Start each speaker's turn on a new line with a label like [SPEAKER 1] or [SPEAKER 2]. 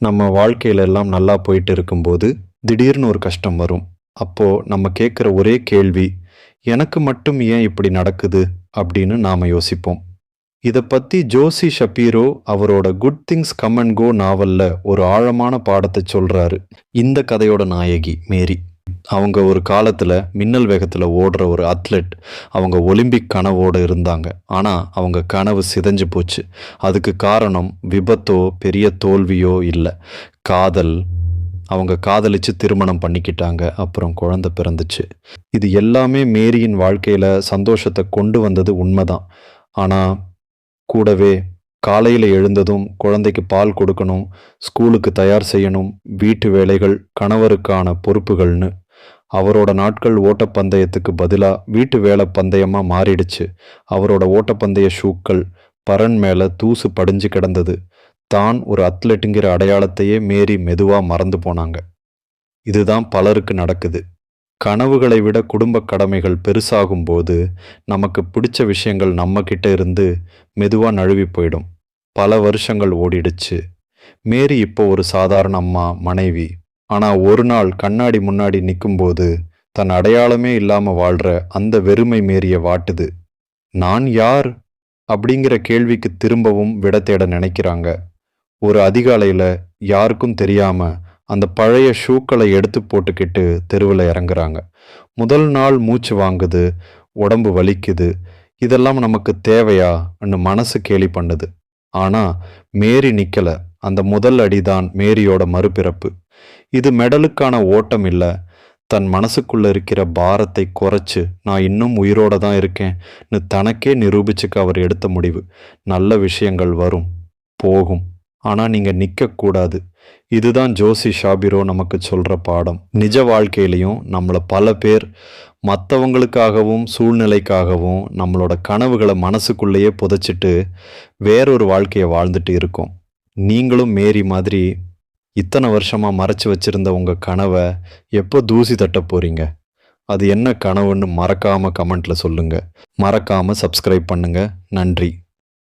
[SPEAKER 1] நம்ம வாழ்க்கையில எல்லாம் நல்லா போயிட்டு இருக்கும்போது, திடீர்னு ஒரு கஷ்டம் வரும். அப்போ நம்ம கேட்குற ஒரே கேள்வி, "எனக்கு மட்டும் ஏன் இப்படி நடக்குது?" அப்படின்னு நாம யோசிப்போம். இத பத்தி ஜோசி ஷபீரோ அவரோட குட் திங்ஸ் கம் அண்ட் கோ நாவல்ல ஒரு ஆழமான பாடத்தை சொல்றாரு. இந்த கதையோட நாயகி மேரி. அவங்க ஒரு காலத்துல மின்னல் வேகத்துல ஓடுற ஒரு அத்லெட். அவங்க ஒலிம்பிக் கனவோட இருந்தாங்க. ஆனா அவங்க கனவு சிதைஞ்சு போச்சு. அதுக்கு காரணம் விபத்தோ பெரிய தோல்வியோ இல்ல. காதல். அவங்க காதலிச்சு திருமணம் பண்ணிக்கிட்டாங்க. அப்புறம் குழந்தை பிறந்துச்சு. இது எல்லாமே மேரியின் வாழ்க்கையில சந்தோஷத்தை கொண்டு வந்தது உண்மைதான். ஆனா கூடவே காலையில எழுந்ததும் குழந்தைக்கு பால் கொடுக்கணும், ஸ்கூலுக்கு தயார் செய்யணும், வீட்டு வேலைகள், கணவருக்கான பொறுப்புகள்னு அவரோட நாட்கள் ஓட்டப்பந்தயத்துக்கு பதிலா வீட்டு வேலை பந்தயமா மாறிடுச்சு. அவரோட ஓட்டப்பந்தய ஷூக்கள் பரண் மேல தூசு படிஞ்சு கிடந்தது. தான் ஒரு அத்லெட்டுங்கிற அடையாளத்தையே மேரி மெதுவா மறந்து போனாங்க. இதுதான் பலருக்கு நடக்குது. கனவுகளை விட குடும்ப கடமைகள் பெருசாகும் போது நமக்கு பிடிச்ச விஷயங்கள் நம்ம கிட்ட இருந்து மெதுவா நழுவி போயிடும். பல வருஷங்கள் ஓடிடுச்சு. மேரி இப்போ ஒரு சாதாரண அம்மா, மனைவி. ஆனா ஒரு நாள் கண்ணாடி முன்னாடி நிக்கும்போது தன் அடையாளமே இல்லாம வாழ்ற அந்த வெறுமை மேரிய வாட்டுது. நான் யார் அப்படிங்கிற கேள்விக்கு திரும்பவும் விட தேட நினைக்கிறாங்க. ஒரு அதிகாலையில யாருக்கும் தெரியாம அந்த பழைய ஷூக்களை எடுத்து போட்டுக்கிட்டு தெருவில் இறங்குறாங்க. முதல் நாள் மூச்சு வாங்குது, உடம்பு வலிக்குது. இதெல்லாம் நமக்கு தேவையான்னு மனசு கேலி பண்ணுது. ஆனா மேரி நிக்கல. அந்த முதல் அடிதான் மேரியோட மறுபிறப்பு. இது மெடலுக்கான ஓட்டம் இல்ல. தன் மனசுக்குள்ள இருக்கிற பாரத்தை குறைச்சு நான் இன்னும் உயிரோட தான் இருக்கேன்னு தனக்கே நிரூபிச்சுக்க அவர் எடுத்த முடிவு. நல்ல விஷயங்கள் வரும், போகும். ஆனா நீங்க நிக்க கூடாது. இதுதான் ஜோசி ஷாபிரோ நமக்கு சொல்ற பாடம். நிஜ வாழ்க்கையிலையும் நம்மள பல பேர் மற்றவங்களுக்காகவும் சூழ்நிலைக்காகவும் நம்மளோட கனவுகளை மனசுக்குள்ளேயே புதைச்சிட்டு வேறொரு வாழ்க்கையை வாழ்ந்துட்டு இருக்கோம். நீங்களும் மேரி மாதிரி இத்தனை வருஷமா மறைச்சு வச்சிருந்த உங்க கனவை எப்போ தூசி தட்ட போறீங்க? அது என்ன கனவுன்னு மறக்காம கமெண்ட்ல சொல்லுங்க. மறக்காம சப்ஸ்கிரைப் பண்ணுங்க. நன்றி.